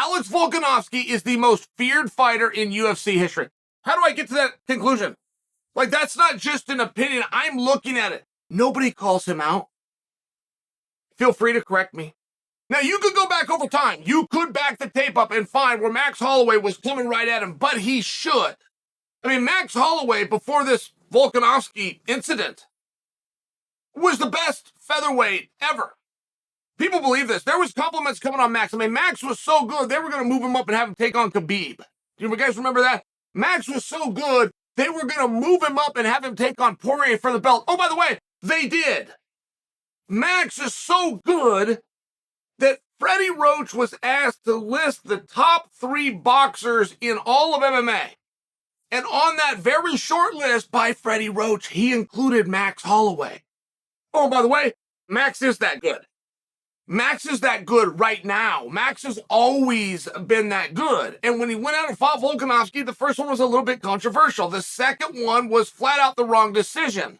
Alex Volkanovski is the most feared fighter in UFC history. How do I get to that conclusion? Like, that's not just an opinion. I'm looking at it. Nobody calls him out. Feel free to correct me. Now, you could go back over time. You could back the tape up and find where Max Holloway was coming right at him, but he should. I mean, Max Holloway, before this Volkanovski incident, was the best featherweight ever. People believe this. There was compliments coming on Max. I mean, Max was so good, they were going to move him up and have him take on Khabib. Do you guys remember that? Max was so good, they were going to move him up and have him take on Poirier for the belt. Oh, by the way, they did. Max is so good that Freddie Roach was asked to list the top 3 boxers in all of MMA. And on that very short list by Freddie Roach, he included Max Holloway. Oh, by the way, Max is that good. Max is that good right now. Max has always been that good. And when he went out and fought Volkanovski, the first one was a little bit controversial. The second one was flat out the wrong decision.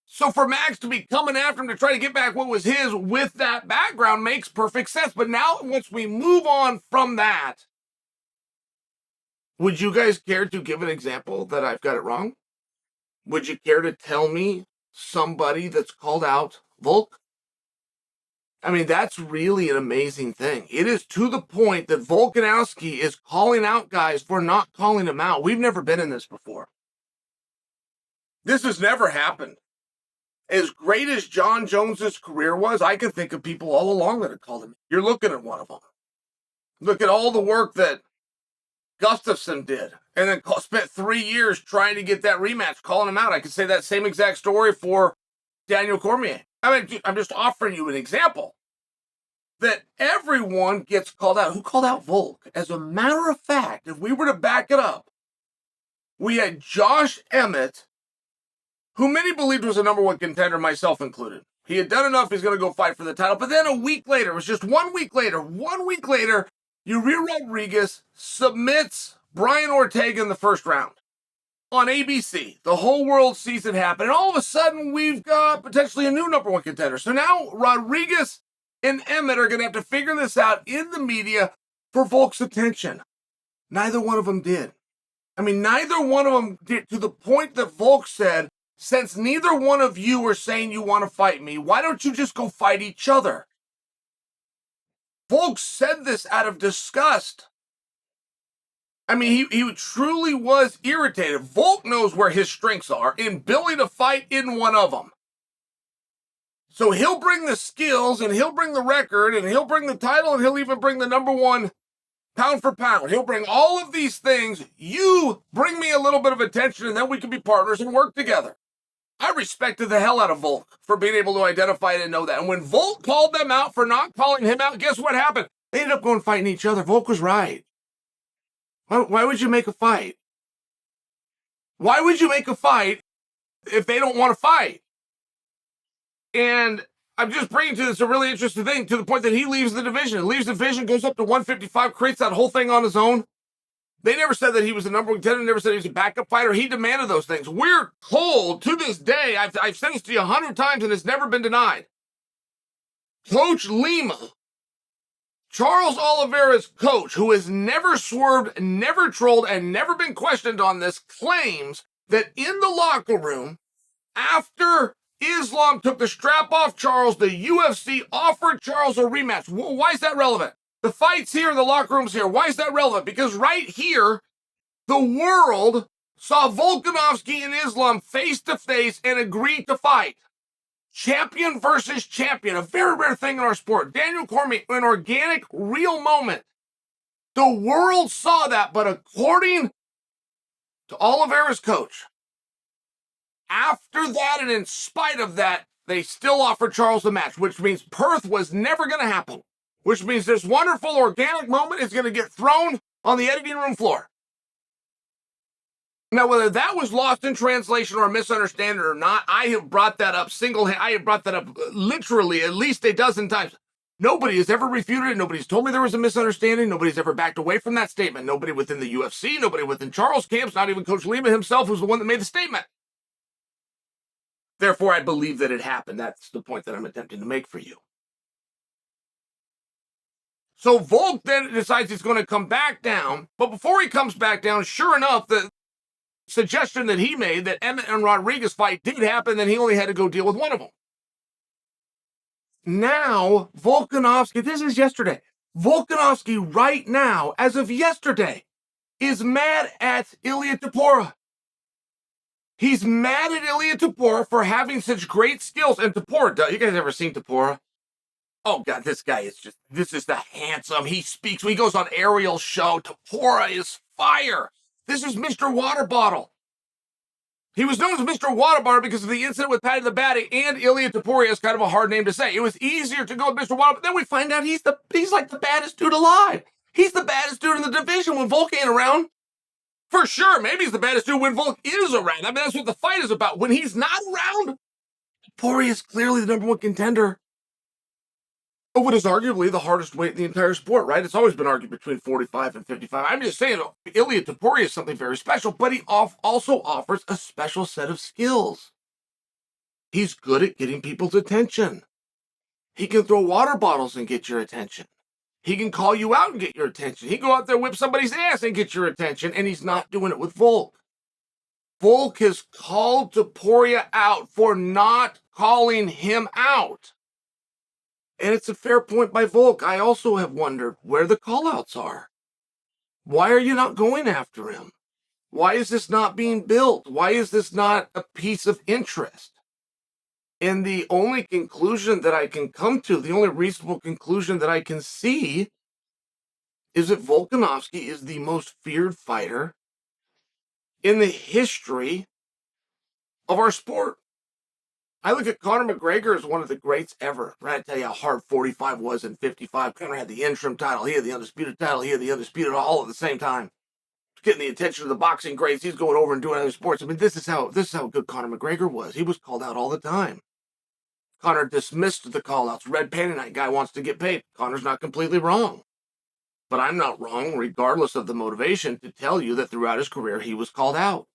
So for Max to be coming after him to try to get back what was his with that background makes perfect sense. But now, once we move on from that, would you guys care to give an example that I've got it wrong? Would you care to tell me somebody that's called out Volk? I mean, that's really an amazing thing. It is to the point that Volkanovski is calling out guys for not calling him out. We've never been in this before. This has never happened. As great as Jon Jones's career was, I can think of people all along that have called him. You're looking at one of them. Look at all the work that Gustafsson did, and then spent 3 years trying to get that rematch, calling him out. I could say that same exact story for Daniel Cormier. I mean, I'm just offering you an example that everyone gets called out. Who called out Volk? As a matter of fact, if we were to back it up, we had Josh Emmett, who many believed was a number 1 contender, myself included. He had done enough, he's going to go fight for the title. But then a week later, it was just 1 week later, Uriel Rodriguez submits Brian Ortega in the first round on ABC. The whole world sees it happen. And all of a sudden, we've got potentially a new number 1 contender. So now Rodriguez and Emmett are going to have to figure this out in the media for Volk's attention. Neither one of them did. I mean, neither one of them did, to the point that Volk said, since neither one of you are saying you want to fight me, why don't you just go fight each other? Volk said this out of disgust. I mean, he truly was irritated. Volk knows where his strengths are, and Billy to fight in one of them. So he'll bring the skills, and he'll bring the record, and he'll bring the title, and he'll even bring the number 1 pound for pound. He'll bring all of these things. You bring me a little bit of attention, and then we can be partners and work together. I respected the hell out of Volk for being able to identify it and know that. And when Volk called them out for not calling him out, guess what happened? They ended up going fighting each other. Volk was right. Why would you make a fight? Why would you make a fight if they don't want to fight? And I'm just bringing to this a really interesting thing, to the point that he leaves the division. Leaves the division, goes up to 155, creates that whole thing on his own. They never said that he was the number 1 contender, never said he was a backup fighter. He demanded those things. We're told to this day, I've said this to you 100 times and it's never been denied. Coach Lima, Charles Oliveira's coach, who has never swerved, never trolled, and never been questioned on this, claims that in the locker room, after Islam took the strap off Charles, the UFC offered Charles a rematch. Why is that relevant? The fight's here, the locker room's here. Why is that relevant? Because right here, the world saw Volkanovski and Islam face to face and agreed to fight. Champion versus champion, a very rare thing in our sport. Daniel Cormier, an organic, real moment. The world saw that, but according to Oliveira's coach, after that and in spite of that, they still offered Charles the match, which means Perth was never going to happen. Which means this wonderful organic moment is going to get thrown on the editing room floor. Now, whether that was lost in translation or a misunderstanding or not, I have brought that up I have brought that up literally at least a dozen times. Nobody has ever refuted it. Nobody's told me there was a misunderstanding. Nobody's ever backed away from that statement. Nobody within the UFC, nobody within Charles' camps, not even Coach Lima himself, who's the one that made the statement. Therefore, I believe that it happened. That's the point that I'm attempting to make for you. So Volk then decides he's going to come back down. But before he comes back down, sure enough, the suggestion that he made that Emmett and Rodriguez fight did happen, then he only had to go deal with one of them. Now, Volkanovski, this is yesterday. Volkanovski right now, as of yesterday, is mad at Ilia Topuria. He's mad at Ilia Topuria for having such great skills. And Topuria, you guys ever seen Topuria? Oh, God, this guy is just, this is the handsome. He speaks, when he goes on Ariel's show, Topuria is fire. This is Mr. Water Bottle. He was known as Mr. Water Bottle because of the incident with Paddy the Baddy, and Ilia Topuria is kind of a hard name to say. It was easier to go with Mr. Water, but then we find out he's like the baddest dude alive. He's the baddest dude in the division when Volk ain't around. For sure, maybe he's the baddest dude when Volk is around. I mean, that's what the fight is about. When he's not around, Topuria is clearly the #1 contender. But what is arguably the hardest weight in the entire sport, right? It's always been argued between 45 and 55. I'm just saying, Ilia Topuria is something very special, but he also offers a special set of skills. He's good at getting people's attention. He can throw water bottles and get your attention. He can call you out and get your attention. He can go out there, whip somebody's ass and get your attention, and he's not doing it with Volk. Volk has called Topuria out for not calling him out. And it's a fair point by Volk. I also have wondered where the callouts are. Why are you not going after him? Why is this not being built? Why is this not a piece of interest? And the only conclusion that I can come to, the only reasonable conclusion that I can see, is that Volkanovski is the most feared fighter in the history of our sport. I look at Conor McGregor as one of the greats ever. Right? I tell you how hard 45 was in 55. Conor had the interim title. He had the undisputed title. He had the undisputed all at the same time. Getting the attention of the boxing greats. He's going over and doing other sports. I mean, this is how good Conor McGregor was. He was called out all the time. Conor dismissed the call-outs. Red Pennant guy wants to get paid. Conor's not completely wrong. But I'm not wrong, regardless of the motivation, to tell you that throughout his career, he was called out.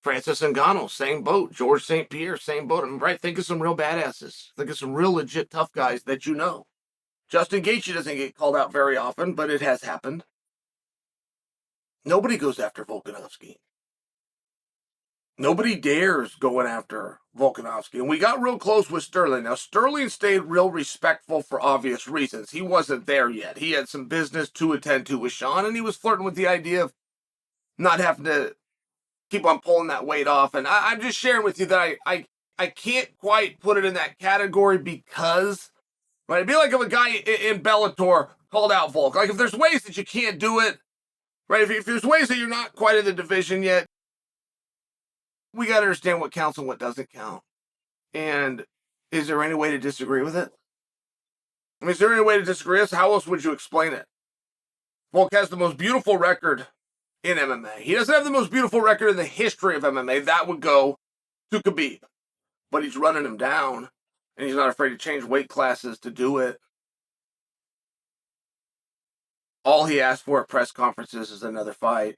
Francis Ngannou, same boat. George St. Pierre, same boat. I mean, right? Think of some real badasses. Think of some real legit tough guys that you know. Justin Gaethje doesn't get called out very often, but it has happened. Nobody goes after Volkanovski. Nobody dares going after Volkanovski. And we got real close with Sterling. Now, Sterling stayed real respectful for obvious reasons. He wasn't there yet. He had some business to attend to with Sean, and he was flirting with the idea of not having to keep on pulling that weight off. And I'm just sharing with you that I can't quite put it in that category because, right, it'd be like if a guy in Bellator called out Volk. Like if there's ways that you can't do it, right, if there's ways that you're not quite in the division yet, we got to understand what counts and what doesn't count. And is there any way to disagree with it? I mean, is there any way to disagree with it? How else would you explain it? Volk has the most beautiful record in MMA. He doesn't have the most beautiful record in the history of MMA. That would go to Khabib. But he's running him down, and he's not afraid to change weight classes to do it. All he asked for at press conferences is another fight.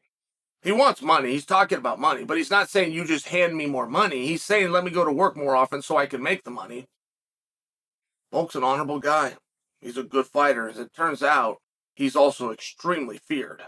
He wants money. He's talking about money, but he's not saying you just hand me more money. He's saying let me go to work more often so I can make the money. Volk's an honorable guy. He's a good fighter. As it turns out, he's also extremely feared.